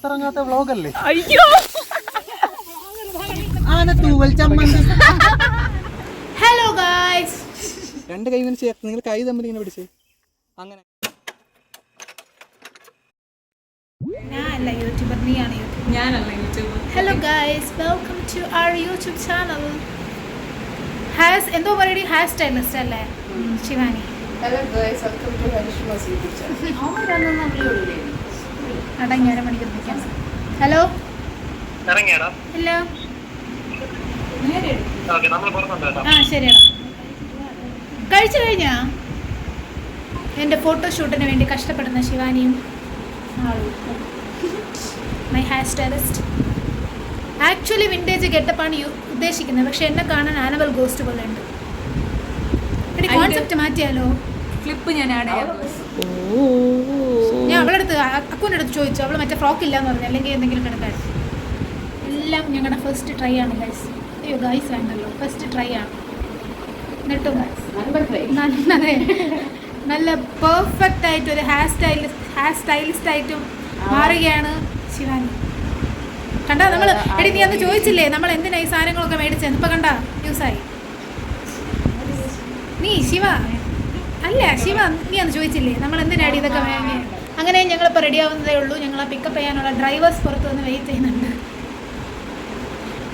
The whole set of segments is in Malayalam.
ഇറങ്ങാത്ത വ്ലോഗല്ലേ? അയ്യോ ഹലോ ഗായ്സ്, രണ്ട് കൈ വിളിച്ച് നിങ്ങൾ കൈ തമ്മിൽ ഇങ്ങനെ പിടിച്ചേ അങ്ങനെ. ഞാനല്ല യൂട്യൂബർ, നീയാണ് യൂട്യൂബർ. ഞാനല്ല YouTuber. Hello guys, welcome to our YouTube channel. എന്തോ പറയടി, ഹെയർ സ്റ്റൈലിസ്റ്റ് അല്ലേ Shivani? Hello guys, welcome to ഹരിഷ്മാസ് യൂട്യൂബ് ചാനൽ. അടങ്ങി അരമണിക്കൂർ നിൽക്കാം. ഹലോ ഇല്ല, ആ ശരിയാടാ. കഴിച്ചു കഴിഞ്ഞാ? എൻ്റെ ഫോട്ടോഷൂട്ടിന് വേണ്ടി കഷ്ടപ്പെടുന്ന ശിവാനിയും my hair stylist. Actually vintage ഗെറ്റപ്പാണ് ഉദ്ദേശിക്കുന്നത്, പക്ഷെ എന്നെ കാണാൻ ആനവൽ ഗോസ്റ്റ് പോലെ ഉണ്ട്. എടി കോൺസെപ്റ്റ് മാറ്റിയാലോ? ക്ലിപ്പ് ഞാൻ ആഡ് ചെയ്യാം. ഞാൻ അവളടുത്ത് അക്കൗണ്ട് എടുത്ത് ചോദിച്ചു, അവൾ മറ്റേ ഫ്രോക്ക് ഇല്ലാന്ന് പറഞ്ഞു, അല്ലെങ്കിൽ എന്തെങ്കിലും കിടക്കായിരുന്നു. എല്ലാം ഞങ്ങളുടെ ഫസ്റ്റ് ട്രൈ ആണ് ഗൈസ്. അയ്യോ ഗൈസ് വേണ്ടല്ലോ, ഫസ്റ്റ് ട്രൈ ആണ്. എന്നിട്ടും നല്ല പെർഫെക്റ്റ് ആയിട്ട് ഒരു ഹെയർ സ്റ്റൈലിസ്റ്റ് ആയിട്ടും മാറുകയാണ് ശിവാനി. കണ്ടാ നമ്മൾ? എടി നീ അന്ന് ചോദിച്ചില്ലേ നമ്മൾ എന്തിനാ ഈ സാധനങ്ങളൊക്കെ മേടിച്ചത്? ഇപ്പൊ കണ്ടാ ന്യൂസായി. നീ ശിവ അല്ല ശിവ, നീ അന്ന് ചോദിച്ചില്ലേ നമ്മൾ എന്തിനാടി ഇതൊക്കെ വാങ്ങി? അങ്ങനെ ഞങ്ങളിപ്പോൾ റെഡി ആവുന്നതേ ഉള്ളൂ. ഞങ്ങളെ പിക്കപ്പ് ചെയ്യാനുള്ള ഡ്രൈവേഴ്സ് പുറത്ത് വന്ന് വെയിറ്റ് ചെയ്യുന്നുണ്ട്.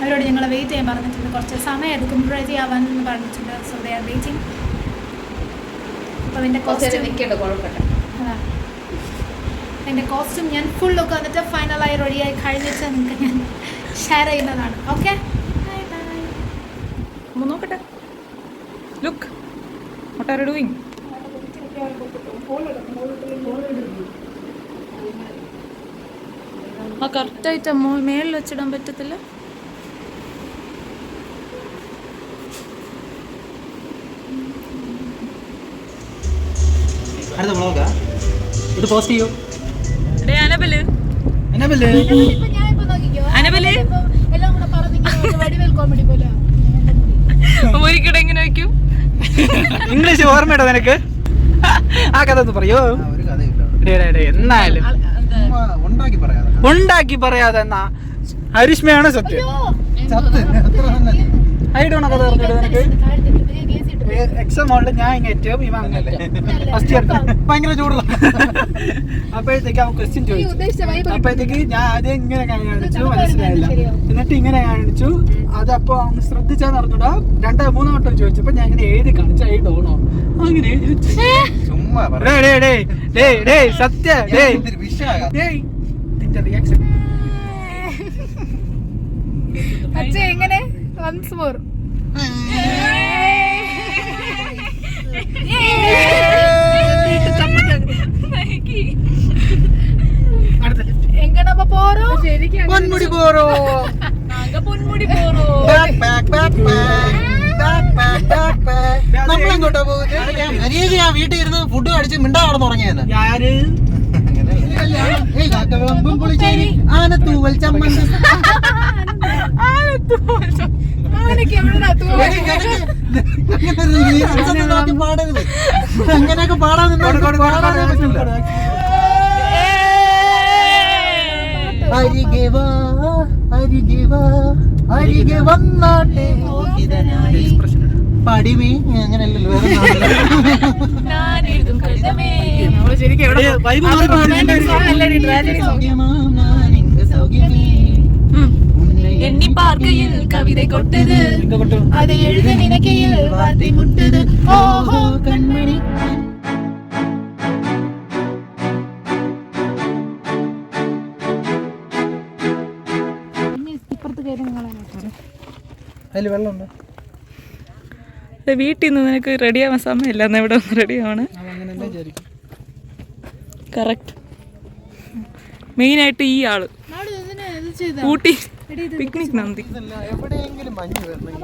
അവരോട് ഞങ്ങൾ വെയിറ്റ് ചെയ്യാൻ പറഞ്ഞിട്ടുണ്ട്, കുറച്ച് സമയം എടുക്കും റെഡി ആവാനെന്ന് പറഞ്ഞിട്ടുണ്ട്. So they are waiting. അപ്പോൾ എൻ്റെ കോസ്റ്റ്യൂം അതാ, എൻ്റെ കോസ്റ്റ്യൂം ഞാൻ ഫുള്ളൊക്കെ വന്നിട്ട് ഫൈനലായി റെഡിയായി കഴിഞ്ഞിട്ട് നിങ്ങൾക്ക് ഞാൻ ഷെയർ ചെയ്യുന്നതാണ്. Okay, bye bye. നോക്കട്ടെ. Look, what are you doing? ആ കറക്റ്റായിട്ട് മേളിൽ വെച്ചിടാൻ പറ്റത്തില്ല. അടുത്ത വ്ലോഗാ ഇത് പോസ്റ്റ് ചെയ്യൂ. അനബല് ഒരിക്കടെ എങ്ങനെ വയ്ക്കും? ഇംഗ്ലീഷ് ഓർമ്മയുണ്ടോ നിനക്ക്? ആ കഥ ഒന്ന് പറയോ? എന്നാലും ഉണ്ടാക്കി പറയാതെ എന്നാ ഹരിഷ്മയാണ് സത്യം. ഐഡോണ കഥ പറഞ്ഞിട്ട് നിനക്ക് എക്സാം ഹോളിൽ ഞാൻ ഇങ്ങേറ്റവും ഇവ അങ്ങനല്ലേ ഫസ്റ്റ് ഇയർ ഭയങ്കര ചൂടുള്ള. അപ്പോഴത്തേക്ക് അവൻ ക്വസ്റ്റ്യൻ ചോദിച്ചു. അപ്പോഴത്തേക്ക് ഞാൻ ആദ്യം ഇങ്ങനെ കാണിച്ചു, മനസ്സിലായില്ല. എന്നിട്ട് ഇങ്ങനെ കാണിച്ചു. അതപ്പോ അവന് ശ്രദ്ധിച്ചാന്ന് അറിഞ്ഞൂടാ. 2-3 വട്ടം ചോദിച്ചപ്പോ ഞാൻ ഇങ്ങനെ എഴുതി കാണിച്ചു. ഐഡോണോ അങ്ങനെ സത്യം റിയാക്ഷൻ എങ്ങനെ വൺസ് മോർ എങ്ങനപ്പോ പോറോ? പൊന്മുടി പോറോ, പൊന്മുടി പോറോ. നമ്മളെങ്ങോട്ടാ പോകുന്നത്? ഞാൻ വീട്ടിൽ ഇരുന്ന് ഫുഡ് കഴിച്ച് മിണ്ടാ കിടന്ന് ഉറങ്ങിയത്. പുളിശ്ശേരി ആനത്തൂവൽ ചമ്മന്തി. പാടരുത്, അങ്ങനെയൊക്കെ പാടാൻ അരികെ വാ അരികെ വാ അരികെ വന്നാട്ടെ പടിമേ. അങ്ങനെയല്ലല്ലോ എണ്ണി പാർക്കയിൽ കവിത കൊട്ടത്, അത് എഴുതി നിനക്കയിൽ വാർത്തി മുട്ടത്. ഓഹോ കൺമണി. അതിൽ വെള്ളമുണ്ടോ? വീട്ടിൽ നിന്ന് നിനക്ക് റെഡിയാവാൻ സമയമില്ല, എന്നാ ഇവിടെ ഒന്ന് റെഡിയാണ്. കറക്റ്റ്. മെയിനായിട്ട് ഈ ആള് ഊട്ടി പിക്നിക് നന്ദി. എവിടെയെങ്കിലും മഞ്ഞ് വരണമെങ്കിൽ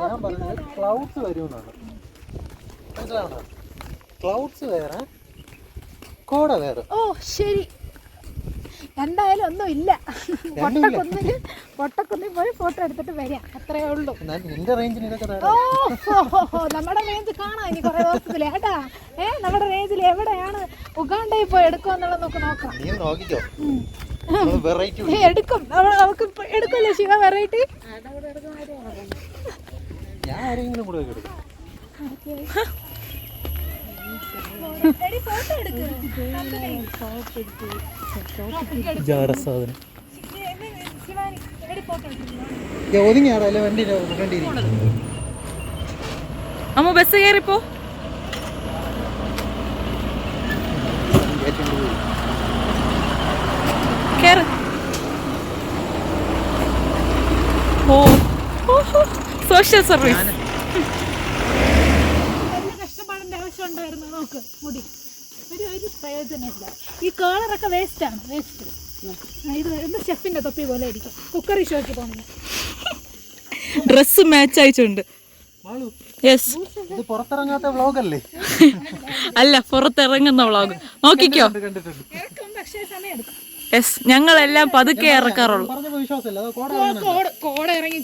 ഞാൻ പറഞ്ഞത് ക്ലൗഡ്സ് വരുമെന്നാണ്. മനസ്സിലാവണം? ക്ലൗഡ്സ് വേറെ, കോട വേറെ. ഓ ശരി, എന്തായാലും ഒന്നും ഇല്ല. പൊട്ടക്കുന്നിൽ പോയി ഫോട്ടോ എടുത്തിട്ട് വരാം, അത്രേ ഉള്ളൂ. നമ്മുടെ റേഞ്ച് കാണാം ഇനി കുറെ ദിവസത്തില് കേട്ടാ. നമ്മുടെ റേഞ്ചിൽ എവിടെയാണ് ഉഗാണ്ടയിൽ പോയി എടുക്കുമെന്നുള്ളത് നോക്കാം. എടുക്കും, നമുക്ക് എടുക്കുമല്ലോ ശിവ വെറൈറ്റി. ഫോട്ടോ എടുക്കും. അമ്മ ബസ് കയറിപ്പോ. കേറ്. ഓ സോഷ്യൽ സർവീസ്. കഷ്ടപ്പാടിന്റെ ആവശ്യം ഉണ്ടായിരുന്നു. നോക്ക് മുടി ഒരു പ്രയോജനമില്ല. ഈ കളറൊക്കെ വേസ്റ്റാണ്, വേസ്റ്റ്. ഇത് എന്ത് ഷെഫിന്റെ തൊപ്പി പോലെ ഇരിക്കും. കുക്കറി ഷോയ്ക്ക് പോകുന്നത്. ഡ്രസ് മാച്ച് അയച്ചുണ്ട്. പുറത്തിറങ്ങാത്ത വ്ളോഗല്ലേ? അല്ല, പുറത്തിറങ്ങുന്ന വ്ളോഗ്. നോക്കിക്കോ. പക്ഷേ സമയം എടുക്കും. യെസ്, ഞങ്ങളെല്ലാം പതുക്കെ ഇറക്കാറുള്ളൂ. കോട ഇറങ്ങി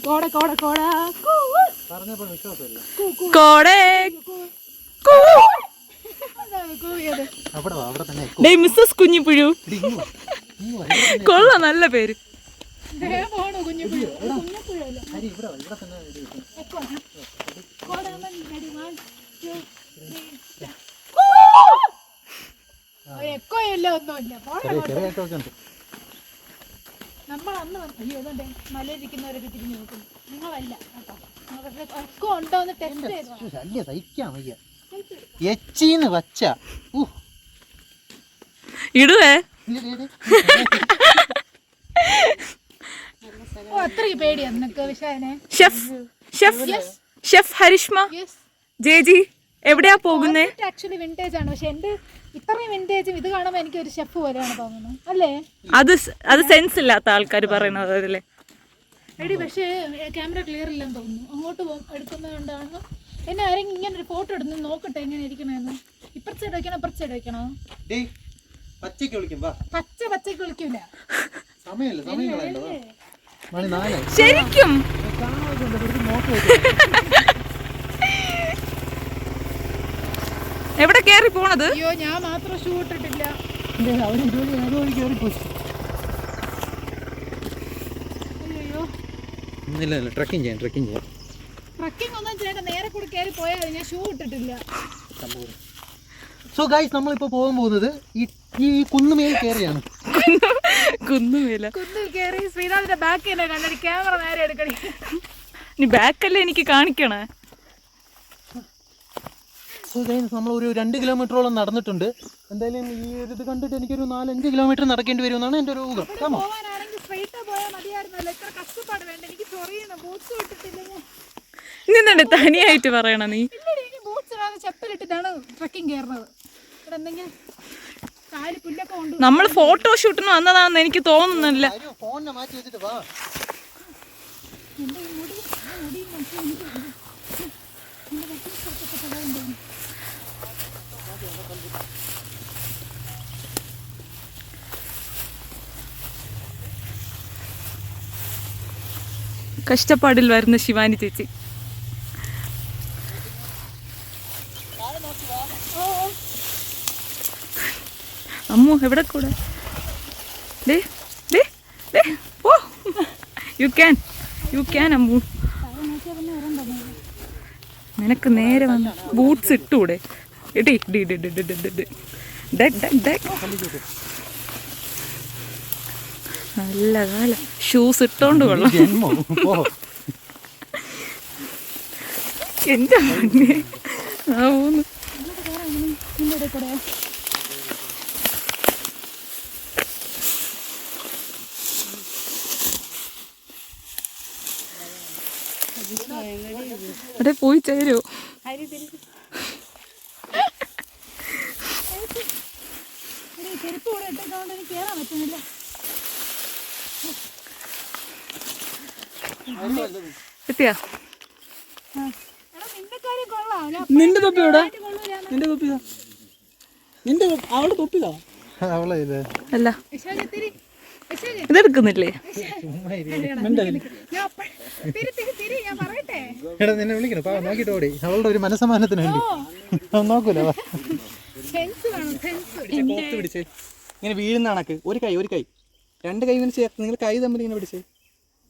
കോട മിസ്സസ് കുഞ്ഞിപ്പുഴു. കൊള്ളാം, നല്ല പേര്. നമ്മൾ അന്ന് മലയിരിക്കുന്നവരൊക്കെ തിരിഞ്ഞു നോക്കുന്നു. നിങ്ങളല്ല കേട്ടോ. എക്കോ ഉണ്ടോ എന്ന് ടെസ്റ്റ് ചെയ്തു. ഇടുവേ. അത്രയും പേടിയാ നിനക്ക് വിശാനെ? ഷെഫ് ഹരിഷ്മ ജേജി എവിടെയാ പോകുന്നേ? ആക്ച്വലി വിന്റേജ് ആണ്, പക്ഷെ എന്റെ ഇത്രയും വിന്റേജും ഇത് കാണുമ്പോൾ എനിക്ക് ഒരു ഷെഫ് പോലെയാണ് തോന്നുന്നത്, അല്ലേ? അത് സെൻസ് ഇല്ലാത്ത ആൾക്കാർ പറയുന്നത് അതല്ലേ എടി. പക്ഷേ ക്യാമറ ക്ലിയർ ഇല്ലെന്ന് തോന്നുന്നു. അങ്ങോട്ട് എടുക്കുന്നത് കൊണ്ടാണ്. എന്നെ ആരെങ്കിലും ഇങ്ങനെ ഒരു ഫോട്ടോ എടുത്ത് നോക്കട്ടെ എങ്ങനെ ഇരിക്കണെന്ന്. ഇപ്പുറത്തെ സൈഡ് വെക്കണോ ഇപ്പുറത്തെ സൈഡ് വെക്കണോ? പച്ചയ്ക്ക് വിളിക്കൂല. ശരിക്കും എവിടെ കേറി പോണത്? അയ്യോ, ഞാൻ മാത്രം ഷൂ ഇട്ടിട്ടില്ല. ട്രക്കിംഗ് ഒന്നും ചെയ്യണ്ട, നേരെ കൂടെ കയറി പോയാൽ ഞാൻ ഷൂ ഇട്ടിട്ടില്ല. സോ ഗൈസ്, നമ്മളിപ്പോ പോകാൻ പോകുന്നത് ഈ കുന്നുമേൽ കയറിയാണ്. കുന്നിൽ കയറി ശ്രീനാഥിന്റെ ബാക്ക് തന്നെ കണ്ടടി. ക്യാമറ നേരെ എടുക്കണി. നീ ബാക്കല്ലേ എനിക്ക് കാണിക്കണേ. സോ ഗൈസ്, നമ്മൾ ഒരു 2 കിലോമീറ്ററോളം നടന്നിട്ടുണ്ട്. എന്തായാലും ഈ ഒരു ഇത് കണ്ടിട്ട് എനിക്കൊരു 4-5 കിലോമീറ്റർ നടക്കേണ്ടി വരുമെന്നാണ് എൻ്റെ ഒരു ഊഹം. നിന്നുണ്ട് തനിയായിട്ട് പറയണ നീ. ചെപ്പലിട്ടിട്ടാണ് ട്രക്കിംഗ് കയറുന്നത്. നമ്മൾ ഫോട്ടോഷൂട്ടിന് വന്നതാണെന്ന് എനിക്ക് തോന്നുന്നില്ല. കഷ്ടപ്പാടിൽ വരുന്ന ശിവാനി ചേച്ചി. അമ്മു എവിടെ കൂടെ? You can Ammu. നിനക്ക് നേരെ വന്ന് ബൂട്ട്സ് ഇട്ടൂടെ? നല്ല കാലം ഷൂസ് ഇട്ടോണ്ട് കൊള്ളാം. എന്റെ മണ്ണേ ആവുന്നു. അവിടെ പോയി ചേരോ? ചെരുപ്പ് കൂടെ ഇട്ടേക്കാണ്ട് എനിക്ക് കയറാൻ പറ്റുന്നില്ല. എത്തിയാ? നിന്റെ തൊപ്പി എവിടെ? നിന്റെ തൊപ്പി നിന്റെ അവളുടെ തൊപ്പിതാ. അവളെ അല്ല ഇതെടുക്കുന്നില്ലേ? എടാ നിന്നെ വിളിക്കണം പാവ നോക്കിട്ട് ഓടി. അവളുടെ ഒരു മനസ്സമാനത്തിന് വേണ്ടി നോക്കൂല. പിടിച്ചേ ഇങ്ങനെ വീഴുന്ന കണക്ക്. ഒരു കൈ 2 കൈ ഇങ്ങനെ ചേർത്ത് നിങ്ങൾ കൈ തമ്മിൽ ഇങ്ങനെ പിടിച്ചേ.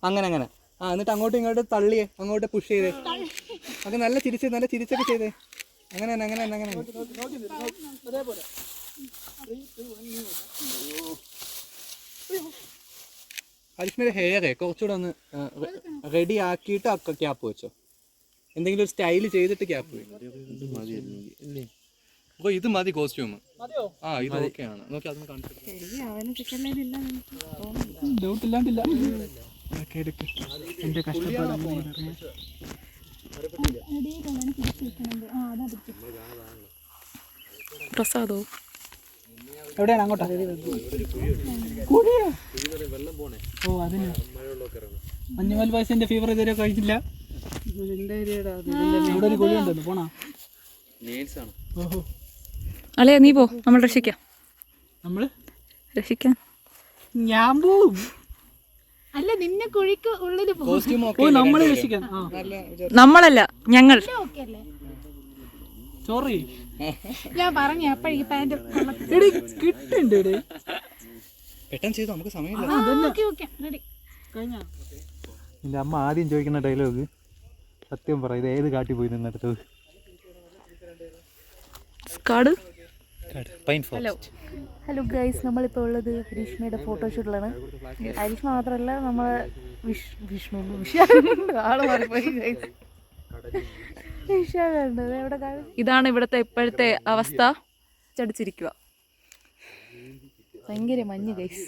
അങ്ങനെ എന്നിട്ട് അങ്ങോട്ടും ഇങ്ങോട്ടും തള്ളിയേ, അങ്ങോട്ട് പുഷ് ചെയ്തേ. അത് നല്ല ചിരിച്ചൊക്കെ ചെയ്തേ. അങ്ങനെ അരിഷ്മയുടെ ഹെയറേ കുറച്ചുകൂടെ ഒന്ന് റെഡി ആക്കിയിട്ട് ഒക്കെ ക്യാപ്പ് വെച്ചോ. എന്തെങ്കിലും ഒരു സ്റ്റൈല് ചെയ്തിട്ട് ക്യാപ്പ് വെക്കും. ഇത് മതി കോസ്റ്റ്യൂം. ആ ഇത് ഓക്കെയാണ്. നോക്കി അതൊന്ന് കാണിച്ചു. എന്റെ കഷ്ടപ്പാട് പ്രസാദോ എവിടെയാണ്? അങ്ങോട്ടാ. ഓ അതിന് മഞ്ഞുമൽ പായസത്തിന്റെ ഫീവർ ഇതുവരെ കഴിച്ചില്ല. ഇവിടെ ഒരു കുഴി ഉണ്ടല്ലോ, പോണാ? ഓഹോ അല്ലേ, നീ പോ, നമ്മൾ രക്ഷിക്കാം. രക്ഷിക്കാൻ ഞാൻ പോവും. അല്ല നിന്നെ കുഴിക്ക് ഉള്ളിൽ നമ്മള് രക്ഷിക്കാൻ. നമ്മളല്ല, ഞങ്ങൾ. സോറി ഞാൻ പറഞ്ഞു അപ്പഴീ പാന്റ് കിട്ടുണ്ട്. പെട്ടെന്ന് ചെയ്തു, നമുക്ക് സമയമില്ല. നിന്റെ അമ്മ ആദ്യം ചോദിക്കുന്ന ഡയലോഗ് സത്യം പറ, ഇത് ഏത് കാട്ടി പോയി നിന്നെടുത്തത്? ഹലോ ഗൈസ്, നമ്മളിപ്പോൾ ഉള്ളത് ഹരീഷ്മയുടെ ഫോട്ടോഷൂട്ടിലാണ്. ഹരീഷ്മ മാത്രമല്ല, നമ്മളെ ഇതാണ് ഇവിടുത്തെ ഇപ്പോഴത്തെ അവസ്ഥ. ചടിച്ചിരിക്കുക. ഭയങ്കര മഞ്ഞ് ഗൈസ്.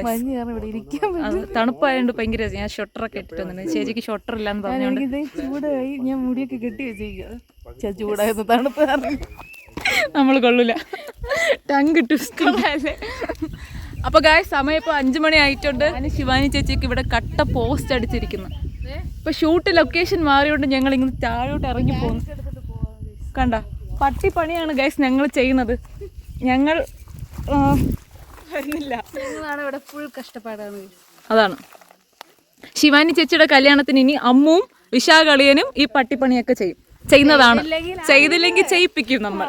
മഞ്ഞ് കാരണം ഇവിടെ ഇരിക്കാൻ തണുപ്പായതുകൊണ്ട് ഭയങ്കര. ഞാൻ ഷൊട്ടറൊക്കെ ഇട്ടിട്ട് വന്നിട്ടുണ്ട്. ചേച്ചിക്ക് ഷൊട്ടർ ഇല്ലാന്ന് പറഞ്ഞുകൊണ്ട് ചൂടായി ഞാൻ മുടിയൊക്കെ കെട്ടി വെച്ചിരിക്കുക. ചൂടായിരുന്നു, തണുപ്പ് കാരണം നമ്മൾ കൊള്ളൂല. ടങ് ട്വിസ്റ്റല്ലേ. അപ്പൊ ഗായ്സ്, സമയം ഇപ്പോൾ 5 മണി ആയിട്ടുണ്ട്. ശിവാനി ചേച്ചിക്ക് ഇവിടെ കട്ട പോസ്റ്റ് അടിച്ചിരിക്കുന്നു. ഇപ്പൊ ഷൂട്ട് ലൊക്കേഷൻ മാറിയോണ്ട് ഞങ്ങൾ ഇങ്ങനെ താഴോട്ട് ഇറങ്ങി പോകുന്നു. കണ്ട പട്ടിപ്പണിയാണ് ഗൈസ് ഞങ്ങൾ ചെയ്യുന്നത്. ഞങ്ങൾ വരുന്നില്ല. ഞങ്ങളാണ് ഇവിടെ ഫുൾ കഷ്ടപ്പാടാണ്. അതാണ് ശിവാനി ചേച്ചിയുടെ കല്യാണത്തിന് ഇനി അമ്മുവും വിശാഖളിയനും ഈ പട്ടിപ്പണിയൊക്കെ ചെയ്യുന്നതാണ്. ചെയ്തില്ലെങ്കിൽ ചെയ്യിപ്പിക്കും നമ്മൾ.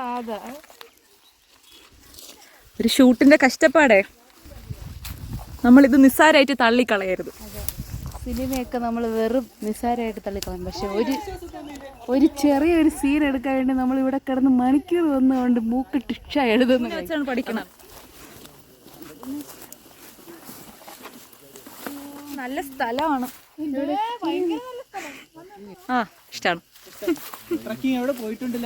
ഒരു ഷൂട്ടിന്റെ കഷ്ടപ്പാടേ. നമ്മളിത് നിസ്സാരമായിട്ട് തള്ളിക്കളയരുത്. സിനിമയൊക്കെ നമ്മൾ വെറും നിസ്സാരമായിട്ട് തള്ളിക്കളയും. പക്ഷെ ഒരു ചെറിയൊരു സീൻ എടുക്കാൻ വേണ്ടി നമ്മൾ ഇവിടെ കിടന്ന് മണിക്കൂർ വന്നുകൊണ്ട് മൂക്ക് ടിക്ഷ എഴുതുന്ന പഠിക്കണം. നല്ല സ്ഥലമാണ്. ആ ഇഷ്ടമാണ്. പോയിട്ടുണ്ട്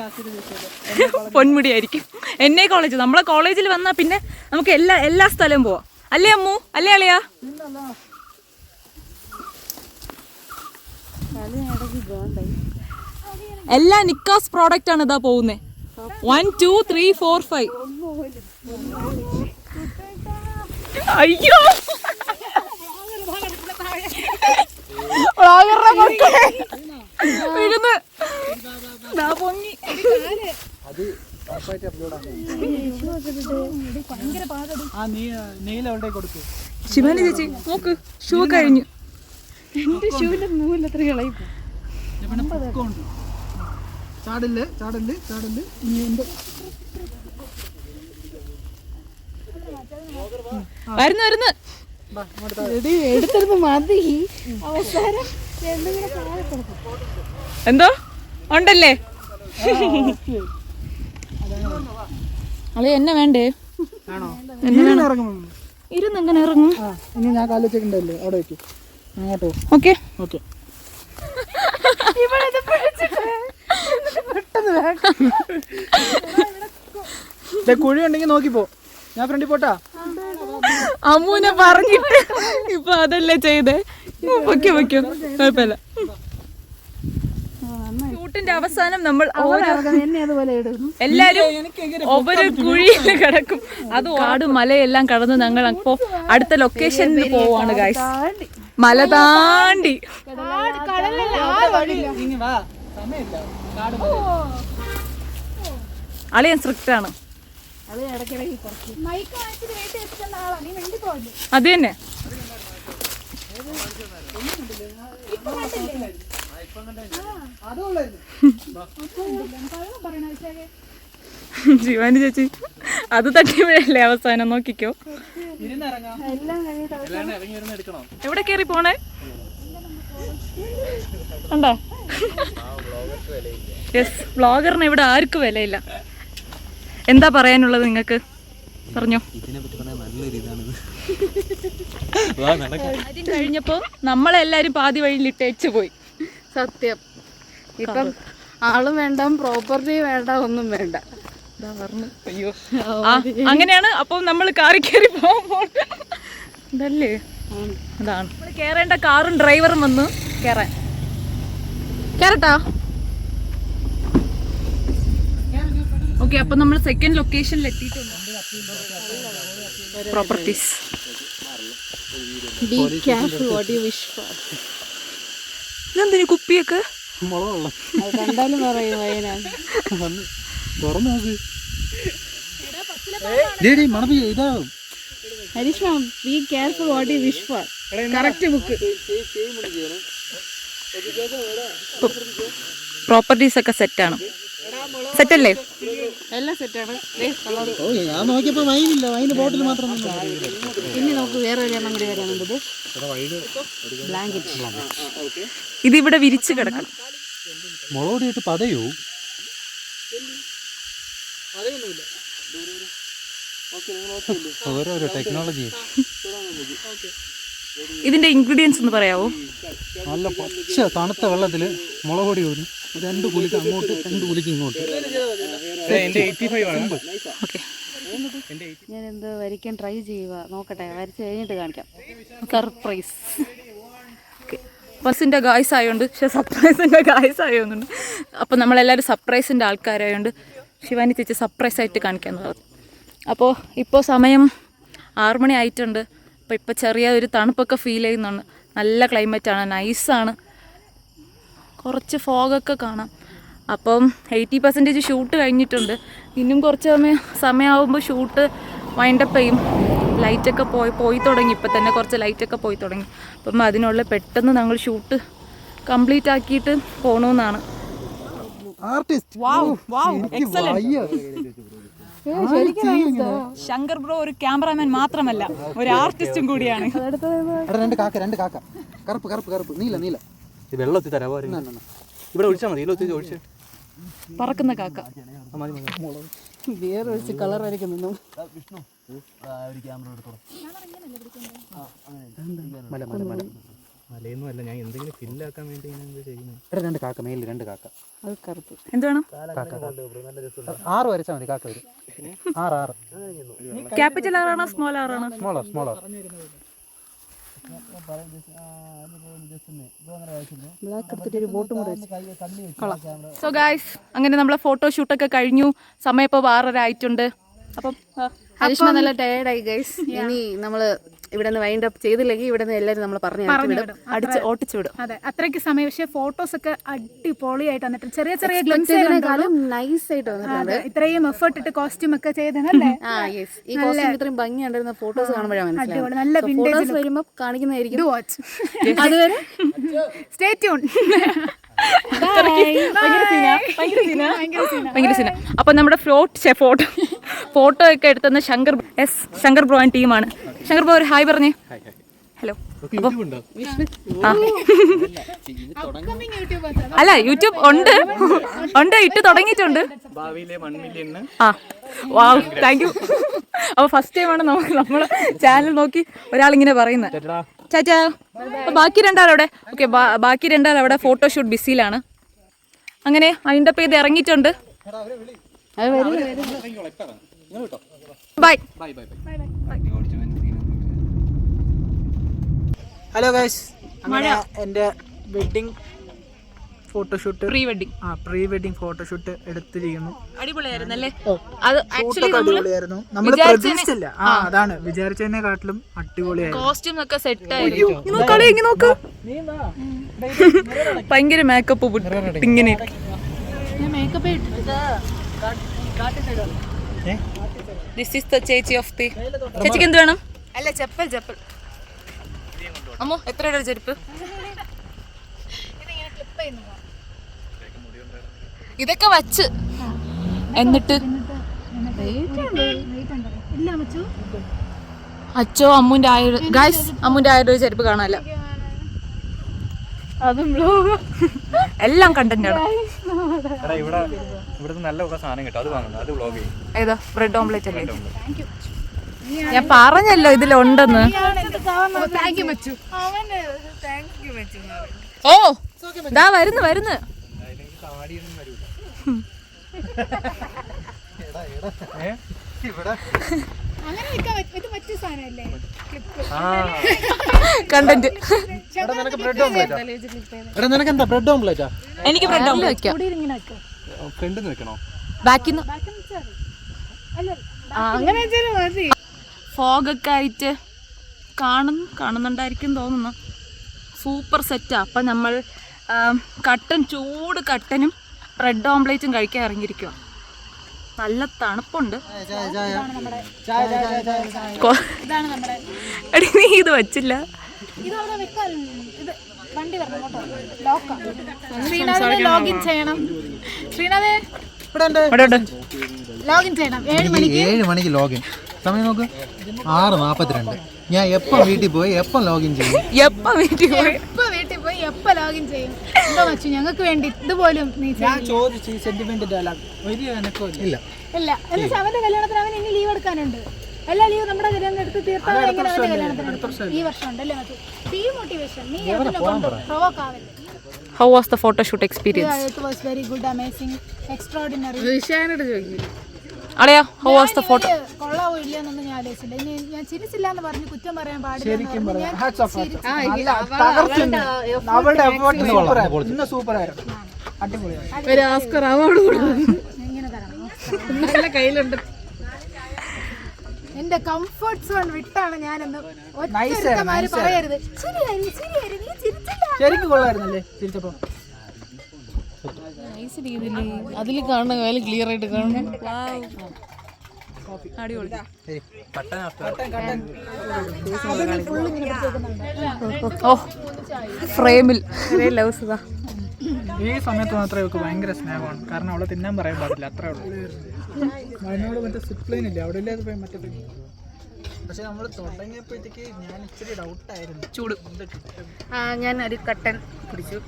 പൊന്മുടിയായിരിക്കും എന്നെ കോളേജ്. നമ്മളെ കോളേജിൽ വന്നാൽ പിന്നെ നമുക്ക് എല്ലാ സ്ഥലവും പോവാം. അല്ലേ അമ്മു? അല്ലേ അളിയാ? എല്ലാ നിക്കാസ് പ്രോഡക്റ്റ് ആണ് ഇതാ പോകുന്നേ. 1 2 3 4 5. അയ്യോ പൊങ്ങി. ശിവാനി ചേച്ചി നോക്ക്, ഷൂ കഴിഞ്ഞു. എന്റെ ഷൂവിന്റെ നൂല് എത്ര കളയും. ചാടല് വരുന്നു. എടുത്തിരുന്ന് മതി. അവസാനം എന്തോ ഉണ്ടല്ലേ? അത് എന്നെ വേണ്ടേ? ഇരുന്ന് എങ്ങനെ ഇറങ്ങും? ഇനി ഞാൻ കാലിച്ചേക്കണ്ടല്ലേ, അവിടെ വെക്കും. അങ്ങോട്ടോ? ഓക്കെ. കുഴി ഉണ്ടെങ്കിൽ നോക്കിപ്പോ, ഞാൻ ഫ്രണ്ടിൽ പോട്ടാ. അമ്മൂനെ പറഞ്ഞിട്ട് ഇപ്പൊ അതല്ലേ ചെയ്തേ. വെക്കോ കുഴപ്പമില്ല. ഷൂട്ടിന്റെ അവസാനം നമ്മൾ എല്ലാരും ഒവ്വൊരു കുഴിയിൽ കിടക്കും. അത് കാട് മലയെല്ലാം കടന്ന് ഞങ്ങൾ അപ്പോ അടുത്ത ലൊക്കേഷനിൽ പോവാണ് ഗൈസ്. മല താണ്ടി. അളിയൻ സ്ട്രിക്റ്റ് ആണ്. അത് ഇടയ്ക്കിടയ്ക്ക് കുറച്ച് മൈക്ക് വാങ്ങിച്ചിട്ട് വീട്ടിൽ വെച്ചിട്ടുള്ള ആളാ, നീ വേണ്ടി പോകല്ലേ. അത് തന്നെ. ശിവാനി ചേച്ചി അത് തട്ടിയപ്പോഴല്ലേ അവസാനം, നോക്കിക്കോ. എവിടെ കേറി പോണേ ഉണ്ടോ? യെസ്, വ്ളോഗറിന് ഇവിടെ ആർക്കും വിലയില്ല. എന്താ പറയാനുള്ളത് നിങ്ങൾക്ക്? പറഞ്ഞോ. ആദ്യം കഴിഞ്ഞപ്പോ നമ്മളെല്ലാരും പാതി വഴിയിൽ ഇട്ടേച്ചു പോയി. സത്യം. ഇപ്പം ആളും വേണ്ട, പ്രോപ്പർട്ടി വേണ്ട, ഒന്നും വേണ്ട. അയ്യോ, അങ്ങനെയാണ്. അപ്പൊ നമ്മൾ കാറി കയറി പോകുമ്പോൾ ഇതല്ലേ അതാണ് നമ്മൾ കേറേണ്ട. കാറും ഡ്രൈവറും വന്ന് കേറട്ടാ. ഓക്കെ, അപ്പൊ നമ്മൾ സെക്കൻഡ് ലൊക്കേഷനിൽ എത്തിയിട്ടുണ്ട്. Properties. Be careful what you wish for. ഇതെന്തിനു കുപ്പിയൊക്കെ? അത് കണ്ടാലും പറയും വയനാട്. ഹരീഷ് മാം, be careful what you wish for. Correct book. Properties ഒക്കെ സെറ്റാണ്. സെറ്റല്ലേ? എല്ലാം സെറ്റാണ്. ഞാൻ നോക്കിയപ്പോ വൈനില്ല, വൈന് ബോട്ടിൽ മാത്രം. ഇനി നമുക്ക് വേറെ ഒരു എണ്ണം കൂടി വരാനുള്ളത് ബ്ലാങ്കറ്റ്. ഇതിവിടെ വിരിച്ച് കിടക്കണം. മുളകൊടിയിട്ട് പതയോ? ഓരോരോ ടെക്നോളജി. ഇതിന്റെ ഇൻഗ്രീഡിയൻസ് ഒന്ന് പറയാവോ? നല്ല പച്ച തണുത്ത വെള്ളത്തിൽ മുളക് പൊടി ഊരി 2 കുലിക്ക് അങ്ങോട്ട് 2 കുലിക്ക് ഇങ്ങോട്ട്. ഞാൻ എന്തോ വരയ്ക്കാൻ ട്രൈ ചെയ്യുക, നോക്കട്ടെ, വരച്ച് കഴിഞ്ഞിട്ട് കാണിക്കാം. സർപ്രൈസ്. ബസ്സിൻ്റെ ഗായ്സ് ആയതുകൊണ്ട്, പക്ഷേ സർപ്രൈസിൻ്റെ ഗായ്സ് ആയതുകൊണ്ട്, അപ്പോൾ നമ്മളെല്ലാവരും സർപ്രൈസിൻ്റെ ആൾക്കാരായതുകൊണ്ട് ശിവാനി ചേച്ചി സർപ്രൈസായിട്ട് കാണിക്കാമെന്ന് പറഞ്ഞു. അപ്പോൾ ഇപ്പോൾ സമയം 6 മണി ആയിട്ടുണ്ട്. അപ്പോൾ ഇപ്പോൾ ചെറിയ ഒരു തണുപ്പൊക്കെ ഫീൽ ചെയ്യുന്നുണ്ട്. നല്ല ക്ലൈമറ്റാണ്, നൈസാണ്. കുറച്ച് ഫോഗൊക്കെ കാണാം. അപ്പം 80% ഷൂട്ട് കഴിഞ്ഞിട്ടുണ്ട്. ഇന്നും കുറച്ച് സമയമാകുമ്പോൾ ഷൂട്ട് വൈൻഡപ്പ് ചെയ്യും. ലൈറ്റൊക്കെ പോയി തുടങ്ങി. ഇപ്പം തന്നെ കുറച്ച് ലൈറ്റൊക്കെ പോയി തുടങ്ങി. അപ്പം അതിനുള്ള പെട്ടെന്ന് ഞങ്ങൾ ഷൂട്ട് കംപ്ലീറ്റ് ആക്കിയിട്ട് പോകണമെന്നാണ്. ശങ്കർ ബ്രോ ഒരു ക്യാമറാമാൻ മാത്രമല്ല, ഒരു ആർട്ടിസ്റ്റും കൂടിയാണ്. വെള്ളത്തിൽ തരാമോ? ഇവിടെ ഒഴിച്ചാൽ മതി. ഒഴിച്ച് പറക്കുന്ന കാക്ക വേറെ ഒഴിച്ച് കളർ വരയ്ക്കുന്നു. മലയൊന്നും അല്ല, ഞാൻ എന്തെങ്കിലും ഫില്ലാക്കാൻ വേണ്ടി ചെയ്യുന്നത്. 2 കാക്ക, മേലിൽ 2 കാക്ക. അത് കറുപ്പ്. എന്ത് വേണം? 6 വരച്ചാൽ മതി. കാക്ക വരും. 6. ക്യാപിറ്റൽ ആറാണോ സ്മോൾ ആറാണോ? സ്മോളർ. സോ ഗായ്സ്, അങ്ങനെ നമ്മളെ ഫോട്ടോഷൂട്ടൊക്കെ കഴിഞ്ഞു. സമയം ഇപ്പോൾ 6:30 ആയിട്ടുണ്ട്. അപ്പം ഹരീഷ്മ നല്ല ടയേർഡായി ഗൈസ്. ഇനി നമ്മള് ഇവിടെ നിന്ന് വൈൻഡ് അപ്പ് ചെയ്തില്ലെങ്കിൽ ഇവിടെ നിന്ന് എല്ലാവരും നമ്മൾ അടിച്ച് ഓട്ടിച്ചു വിടും. അതെ, അത്രയ്ക്ക് സമയം. പക്ഷേ ഫോട്ടോസ് ഒക്കെ അടിപൊളിയായിട്ട് വന്നിട്ട് ചെറിയ നൈസ് ആയിട്ട് വന്നിട്ടുണ്ട്. ഇത്രയും എഫേർട്ട് ഇട്ട് കോസ്റ്റ്യൂം ഒക്കെ ചെയ്തല്ലേ. ഈ കോസ്റ്റ്യൂം ഇത്രയും ഭംഗിയുണ്ടായിരുന്ന ഫോട്ടോസ് കാണുമ്പോഴാണ് മനസ്സിലാവുന്നത്. നല്ല ഫോട്ടോസ് വരുമ്പോൾ കാണിക്കുന്നതായിരിക്കും. അതുവരെ സ്റ്റേ ട്യൂൺ. ഭയങ്കര സീന. അപ്പൊ നമ്മുടെ ഫോട്ടോ ഒക്കെ എടുത്തുന്ന ശങ്കർ ബ്രോ ആൻഡ് ടീമാണ്. ശങ്കർ ബ്രോ ഒരു ഹായ് പറഞ്ഞേ. ഹലോ. അല്ല, യൂട്യൂബ് ഉണ്ട് ഇട്ട് തുടങ്ങിയിട്ടുണ്ട്. Thank you. അപ്പൊ ഫസ്റ്റ് ടൈമാണ് നമ്മളെ ചാനൽ നോക്കി ഒരാളിങ്ങനെ പറയുന്നത്. ചാച്ചാ. ബാക്കി 2 അവിടെ ഓക്കെ, ബാക്കി 2 അവിടെ ഫോട്ടോഷൂട്ട് ബിസിയിലാണ്. അങ്ങനെ വൈൻഡപ്പ് ചെയ്ത് ഇറങ്ങിയിട്ടുണ്ട്. ബൈ. ഹലോ ഗൈസ്, അങ്ങനെ എൻ്റെ wedding photoshoot, pre wedding photoshoot എടുത്തിരിക്കുന്നു. അടിപൊളിയായിരുന്നല്ലേ? അടിപൊളിയായിരുന്നു. നമ്മൾ പ്രതീക്ഷിച്ചില്ല. അതാണ്, വിചാരിച്ചതിനെക്കാട്ടിലും അടിപൊളിയായിരുന്നു. കോസ്റ്റ്യൂം ഒക്കെ സെറ്റ് ആയിരുന്നു. ഭയങ്കര മേക്കപ്പ് ഇങ്ങനെ ദിസ് ഈസ് ദ ചേച്ചി ഓഫ് ദി. ചേച്ചിക്ക് എന്ത് വേണം? അല്ല ചെപ്പൽ ചെപ്പൽ. അമ്മോ എത്രയുടെ ചെരുപ്പ്? ഇതൊക്കെ വച്ച് എന്നിട്ട് അച്ചോ അമ്മൂന്റെ 1000 ഗൈസ്, അമ്മൂന്റെ 1000 ചെരുപ്പ് കാണാല്ല. അതും ബ്ലോഗ് എല്ലാം കണ്ടന്റ് ആണ്. ഏതാ ബ്രെഡ് ഓംലെറ്റ് അല്ലേ? ഞാൻ പറഞ്ഞല്ലോ ഇതിലുണ്ടെന്ന്. ഓ ദാ വരുന്നു വരുന്നു. കണ്ടന്റ്. നിനക്ക് എന്താ ബ്രെഡ് ഓംലെറ്റാ? എനിക്ക് ബ്രെഡ് ഓംലെറ്റ് വെക്കാം. ബാക്കിന്ന് ഫോഗൊക്കെ ആയിട്ട് കാണുന്നുണ്ടായിരിക്കും തോന്നുന്നു. സൂപ്പർ സെറ്റാ. അപ്പം നമ്മൾ ചൂട് കട്ടനും ബ്രെഡ് ഓംലെറ്റും കഴിക്കാൻ ഇറങ്ങിയിരിക്കുക. നല്ല തണുപ്പുണ്ട്. എടി നീ ഇത് വച്ചില്ല. ലോഗിൻ ചെയ്യണം. ശ്രീനാഥേ ലോഗിൻ ചെയ്യണം. 7 മണിക്ക് ലോഗിൻ. സമയം നോക്ക് 6:42. ഞാൻ എപ്പം വീട്ടിൽ പോയി എപ്പം ലോഗിൻ ചെയ്യും? എപ്പം വീട്ടിൽ പോയി എപ്പം ലോഗിൻ ചെയ്യും? എന്താ വെച്ചു ഞങ്ങൾക്ക് വേണ്ടി ഇതുപോലും ഞാൻ ചോദിച്ചു സെന്റിമെന്റ് ഡയലോഗ് ഒരു എനക്കും ഇല്ല. ഇല്ല എന്നുവെച്ചാൽ അവന്റെ കല്യാണത്തിന് അവൻ ഇനി ലീവ് എടുക്കാനുണ്ട്. എല്ലാ ലീവ് നമ്മുടെ കല്യാണം എടുത്ത് തീർത്താൽ എങ്ങനെ അവന്റെ കല്യാണത്തിന് ഈ വർഷം ഉണ്ട് അല്ലേ? ഈ മോട്ടിവേഷൻ നീ provoke ആവല്ലേ. How was the photo shoot experience? It was very good, amazing, extraordinary. അളയാ how was the photo? കൊള്ളാവോ ഇല്ലയെന്നൊന്നും ഞാൻ ആലോചിച്ചില്ല. ഇനി ഞാൻ ചിരിച്ചില്ല എന്ന് പറഞ്ഞ് കുറ്റം പറയാൻ പാടില്ല. അവളുടെ എഫേർട്ട് ഇന്ന് സൂപ്പർ ആയിരുന്നു. അടിപൊളിയായിരുന്നു. ഒരു ഓസ്കർ അവാർഡ് ഇങ്ങനെ തരണം. നല്ല കയ്യിലുണ്ട്. എന്റെ കംഫർട്ട് സോൺ വിട്ടാണ് ഞാനെന്ന് ഒറ്റമാര് പറയരുത്. ശരിക്കും കൊള്ളായിരുന്നല്ലേ ചിരിച്ചപ്പോ? അതിൽ കാണുന്ന കാല് ക്ലിയർ ആയിട്ട് കാണുന്നു. അടിപൊളി. ഓ ഫ്രെയിമിൽ ലവ്സ്. ഈ സമയത്ത് മാത്രമേ അവൾക്ക് ഭയങ്കര സ്നേഹമാണ്. കാരണം അവളെ തിന്നാൻ പറയാൻ പാടില്ല, അത്രേ ഉള്ളൂ. അതിനോട് മറ്റേ സിപ്ലൈൻ ഇല്ല അവിടെ ഇല്ലാതെ പോയി മറ്റേ. പക്ഷെ നമ്മൾ തുടങ്ങിയപ്പോഴത്തേക്ക് ഞാൻ ഇച്ചിരി ഡൗട്ടായിരുന്നു. ചൂട്. ഞാൻ ഒരു കട്ടൻ കുടിച്ചു.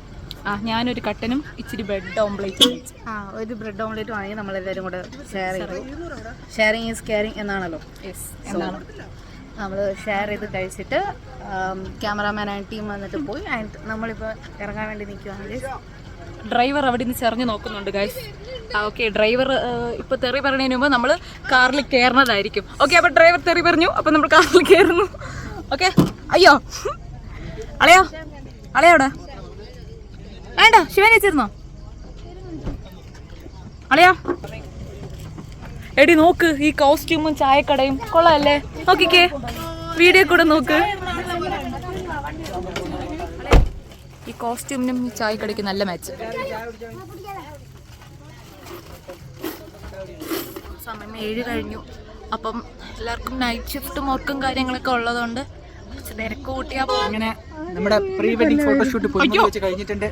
ഞാനൊരു കട്ടനും ഇച്ചിരി ബ്രെഡ് ഓംലെറ്റ്. ഒരു ബ്രെഡ് ഓംലെറ്റ് വാങ്ങി നമ്മളെല്ലാവരും കൂടെ ഷെയർ ചെയ്തു. ഷെയറിങ് ഈസ് കെയറിങ് എന്നാണല്ലോ. നമ്മൾ ഷെയർ ചെയ്ത് കഴിച്ചിട്ട് ക്യാമറാമാൻ ആൻഡ് ടീം വന്നിട്ട് പോയി. ആൻഡ് നമ്മളിപ്പോൾ ഇറങ്ങാൻ വേണ്ടി നിൽക്കുകയാണെങ്കിൽ ഡ്രൈവർ അവിടെ നിന്ന് ചെറിഞ്ഞ് നോക്കുന്നുണ്ട് ഗൈസ്. ഓക്കെ ഡ്രൈവർ ഇപ്പോൾ തെറി പറയുന്നതിന് മുമ്പ് നമ്മൾ കാറിൽ കയറുന്നതായിരിക്കും. ഓക്കെ അപ്പോൾ ഡ്രൈവർ തെറി പറഞ്ഞു, അപ്പോൾ നമ്മൾ കാറിൽ കയറുന്നു. ഓക്കെ അയ്യോ അളയോടെ വേണ്ട ശിവൻ വെച്ചിരുന്നോ അളയാ? എടി നോക്ക് ഈ കോസ്റ്റ്യൂമും ചായക്കടയും കൊള്ളാല്ലേ? നോക്കിക്കേ വീഡിയോ കൂടെ നോക്ക്. ഈ കോസ്റ്റ്യൂമിനും ഈ ചായക്കടയ്ക്ക് നല്ല മാച്ച്. സമയം 7 കഴിഞ്ഞു. അപ്പം എല്ലാവർക്കും നൈറ്റ് ഷിഫ്റ്റും വർക്കും കാര്യങ്ങളൊക്കെ ഉള്ളതുകൊണ്ട് തിരക്ക് കൂട്ടിയാ അങ്ങനെ നമ്മുടെ പ്രീ വെഡിങ് ഫോട്ടോഷൂട്ട് കഴിഞ്ഞിട്ടുണ്ട്.